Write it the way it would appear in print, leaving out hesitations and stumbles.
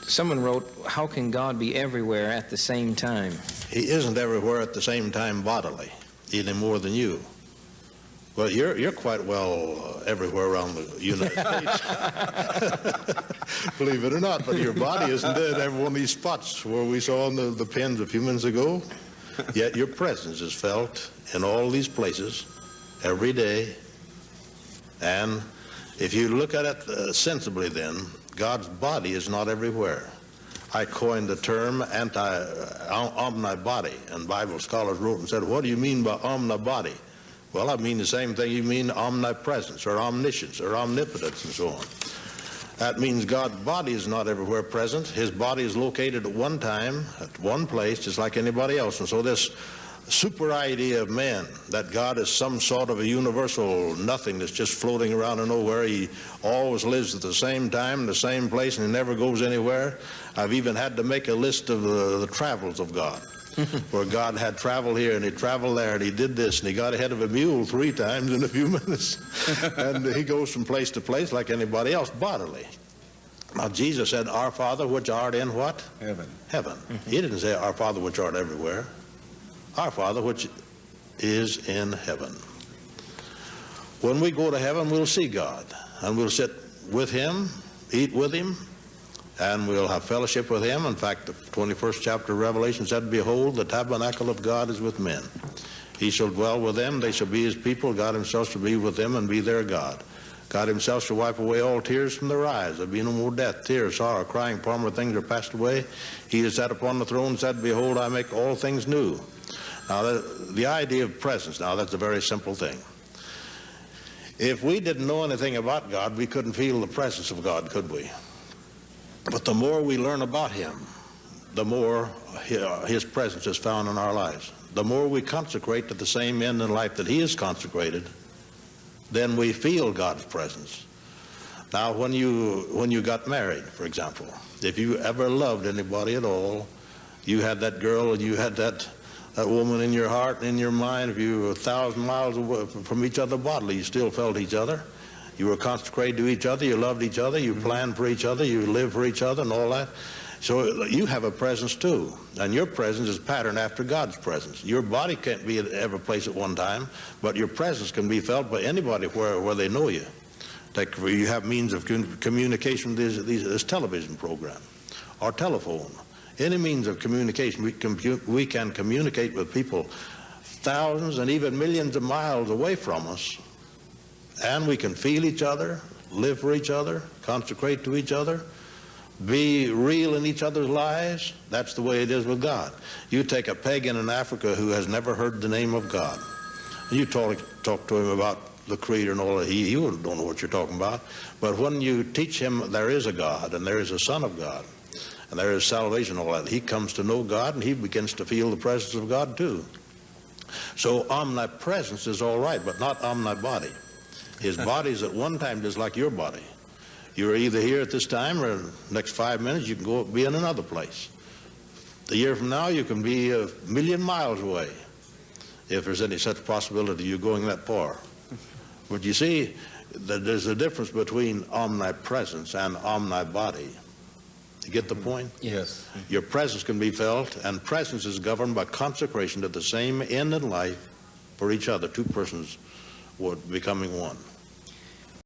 Someone wrote, how can God be everywhere at the same time? He isn't everywhere at the same time bodily, any more than you. Well, you're quite well everywhere around the United States. Believe it or not, but your body isn't in every one of these spots where we saw on the pens a few minutes ago. Yet your presence is felt in all these places every day. And if you look at it sensibly then, God's body is not everywhere. I coined the term omnibody, and Bible scholars wrote and said, what do you mean by omnibody? Well, I mean the same thing you mean omnipresence or omniscience or omnipotence and so on. That means God's body is not everywhere present. His body is located at one time, at one place, just like anybody else. And so this super idea of man, that God is some sort of a universal nothing that's just floating around in nowhere, he always lives at the same time, in the same place, and he never goes anywhere. I've even had to make a list of the travels of God. Where God had traveled here and he traveled there and he did this and he got ahead of a mule 3 times in a few minutes. And he goes from place to place like anybody else bodily. Now Jesus said, our Father which art in what? Heaven. Heaven. He didn't say our Father which art everywhere. Our Father which is in heaven. When we go to heaven, we'll see God and we'll sit with him, eat with him, and we'll have fellowship with him. In fact, the 21st chapter of Revelation said, behold, the tabernacle of God is with men. He shall dwell with them, they shall be his people, God himself shall be with them and be their God. God himself shall wipe away all tears from their eyes. There'll be no more death, tears, sorrow, crying, former things are passed away. He that sat upon the throne said, behold, I make all things new. Now, the idea of presence, now that's a very simple thing. If we didn't know anything about God, we couldn't feel the presence of God, could we? But the more we learn about him, the more his presence is found in our lives. The more we consecrate to the same end in life that he is consecrated, then we feel God's presence. Now, when you got married, for example, if you ever loved anybody at all, you had that girl and you had that woman in your heart and in your mind. If you were 1,000 miles away from each other bodily, you still felt each other. You were consecrated to each other, you loved each other, you planned for each other, you lived for each other and all that. So you have a presence too, and your presence is patterned after God's presence. Your body can't be at every place at one time, but your presence can be felt by anybody where they know you. Like you have means of communication, this television program or telephone. Any means of communication, we can communicate with people thousands and even millions of miles away from us. And we can feel each other, live for each other, consecrate to each other, be real in each other's lives. That's the way it is with God. You take a pagan in Africa who has never heard the name of God, and you talk to him about the creed and all that. He don't know what you're talking about. But when you teach him there is a God and there is a Son of God and there is salvation and all that, he comes to know God and he begins to feel the presence of God too. So omnipresence is all right, but not omnibody. His body is at one time just like your body. You're either here at this time or in the next 5 minutes you can go be in another place. A year from now you can be 1,000,000 miles away, if there's any such possibility you're going that far. But you see, there's a difference between omnipresence and omnibody. You get the point? Yes. Your presence can be felt, and presence is governed by consecration to the same end in life for each other, 2 persons were becoming one.